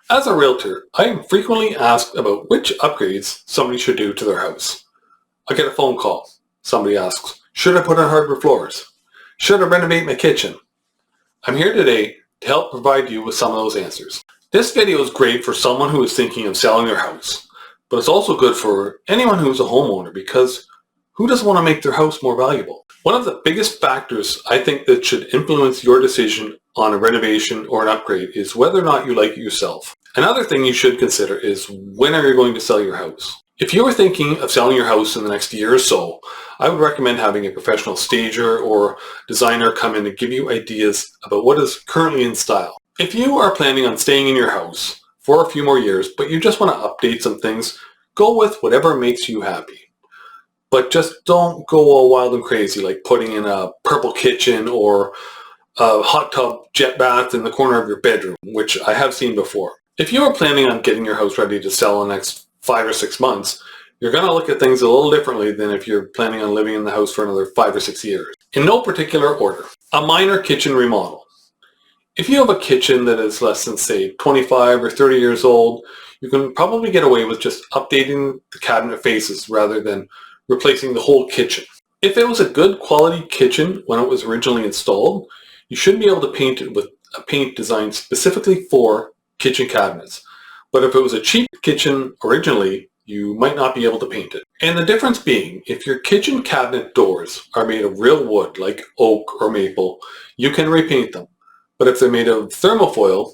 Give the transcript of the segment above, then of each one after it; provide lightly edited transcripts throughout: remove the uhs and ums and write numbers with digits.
As a realtor, I am frequently asked about which upgrades somebody should do to their house. I get a phone call. Somebody asks, should I put on hardwood floors? Should I renovate my kitchen? I'm here today to help provide you with some of those answers. This video is great for someone who is thinking of selling their house, but it's also good for anyone who is a homeowner because who doesn't want to make their house more valuable? One of the biggest factors I think that should influence your decision on a renovation or an upgrade is whether or not you like it yourself. Another thing you should consider is when are you going to sell your house? If you are thinking of selling your house in the next year or so, I would recommend having a professional stager or designer come in and give you ideas about what is currently in style. If you are planning on staying in your house for a few more years, but you just want to update some things, go with whatever makes you happy. But just don't go all wild and crazy like putting in a purple kitchen or a hot tub jet bath in the corner of your bedroom, which I have seen before. If you are planning on getting your house ready to sell in the next 5 or 6 months, you're going to look at things a little differently than if you're planning on living in the house for another 5 or 6 years. In no particular order, a minor kitchen remodel. If you have a kitchen that is less than, say, 25 or 30 years old, you can probably get away with just updating the cabinet faces rather than replacing the whole kitchen. If it was a good quality kitchen when it was originally installed, you should be able to paint it with a paint designed specifically for kitchen cabinets. But if it was a cheap kitchen originally, you might not be able to paint it. And the difference being, if your kitchen cabinet doors are made of real wood like oak or maple, you can repaint them. But if they're made of thermofoil,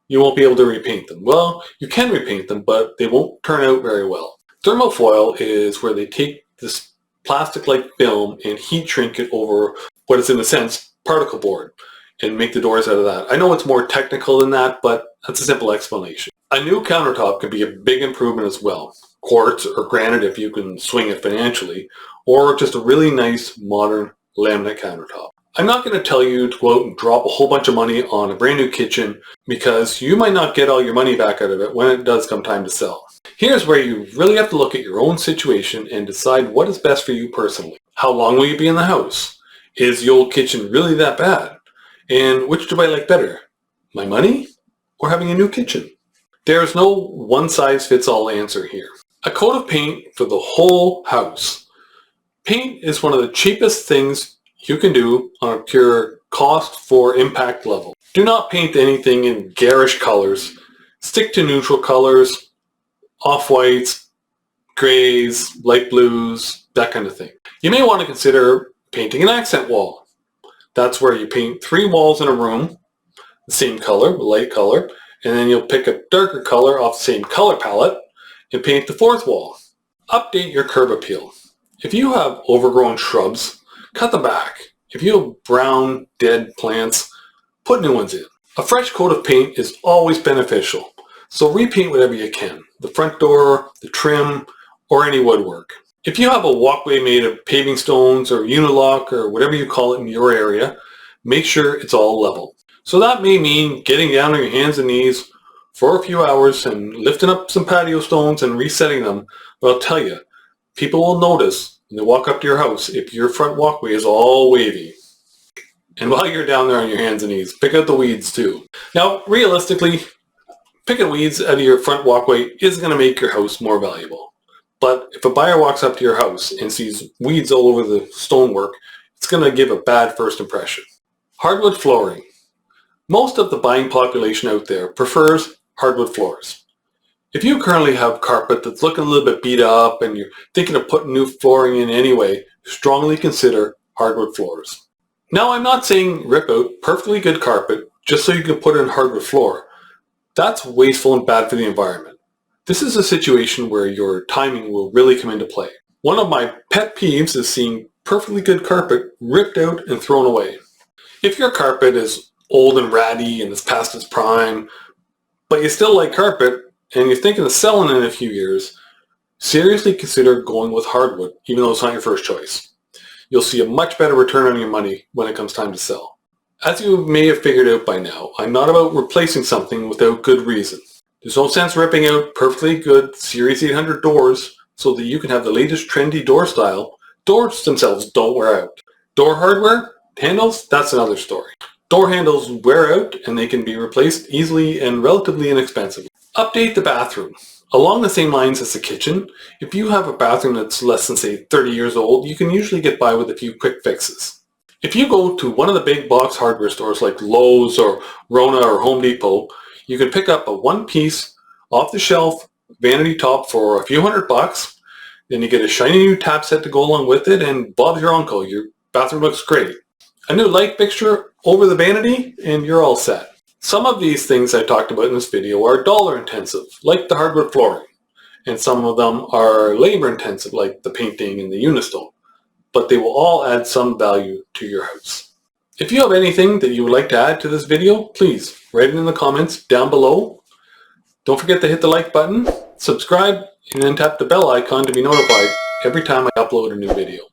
you won't be able to repaint them. Well, you can repaint them, but they won't turn out very well. Thermofoil is where they take this plastic-like film and heat shrink it over what is in a sense particle board and make the doors out of that. I know it's more technical than that, but that's a simple explanation. A new countertop could be a big improvement as well. Quartz or granite if you can swing it financially, or just a really nice modern laminate countertop. I'm not going to tell you to go out and drop a whole bunch of money on a brand new kitchen because you might not get all your money back out of it when it does come time to sell. Here's where you really have to look at your own situation and decide what is best for you personally. How long will you be in the house? Is the old kitchen really that bad? And which do I like better? My money or having a new kitchen? There's no one-size-fits-all answer here. A coat of paint for the whole house. Paint is one of the cheapest things you can do on a pure cost for impact level. Do not paint anything in garish colors. Stick to neutral colors, off-whites, grays, light blues, that kind of thing. You may want to consider painting an accent wall. That's where you paint 3 walls in a room, the same color, light color, and then you'll pick a darker color off the same color palette and paint the 4th wall. Update your curb appeal. If you have overgrown shrubs, cut them back. If you have brown, dead plants, put new ones in. A fresh coat of paint is always beneficial, so repaint whatever you can. The front door, the trim, or any woodwork. If you have a walkway made of paving stones or unilock or whatever you call it in your area, make sure it's all level. So that may mean getting down on your hands and knees for a few hours and lifting up some patio stones and resetting them. But I'll tell you, people will notice when they walk up to your house if your front walkway is all wavy. And while you're down there on your hands and knees, pick out the weeds too. Now, realistically, picking weeds out of your front walkway isn't going to make your house more valuable. But if a buyer walks up to your house and sees weeds all over the stonework, it's going to give a bad first impression. Hardwood flooring. Most of the buying population out there prefers hardwood floors. If you currently have carpet that's looking a little bit beat up and you're thinking of putting new flooring in anyway, strongly consider hardwood floors. Now, I'm not saying rip out perfectly good carpet just so you can put in hardwood floor. That's wasteful and bad for the environment. This is a situation where your timing will really come into play. One of my pet peeves is seeing perfectly good carpet ripped out and thrown away. If your carpet is old and ratty and is past its prime, but you still like carpet and you're thinking of selling in a few years, seriously consider going with hardwood, even though it's not your first choice. You'll see a much better return on your money when it comes time to sell. As you may have figured out by now, I'm not about replacing something without good reason. There's no sense ripping out perfectly good Series 800 doors so that you can have the latest trendy door style. Doors themselves don't wear out. Door hardware, handles, that's another story. Door handles wear out and they can be replaced easily and relatively inexpensively. Update the bathroom. Along the same lines as the kitchen, if you have a bathroom that's less than, say, 30 years old, you can usually get by with a few quick fixes. If you go to one of the big box hardware stores like Lowe's or Rona or Home Depot, you can pick up a one-piece, off-the-shelf vanity top for a few $100. Then you get a shiny new tap set to go along with it, and Bob's your uncle. Your bathroom looks great. A new light fixture over the vanity, and you're all set. Some of these things I talked about in this video are dollar intensive, like the hardwood flooring, and some of them are labor intensive, like the painting and the unistone, but they will all add some value to your house. If you have anything that you would like to add to this video, please write it in the comments down below. Don't forget to hit the like button, subscribe, and then tap the bell icon to be notified every time I upload a new video.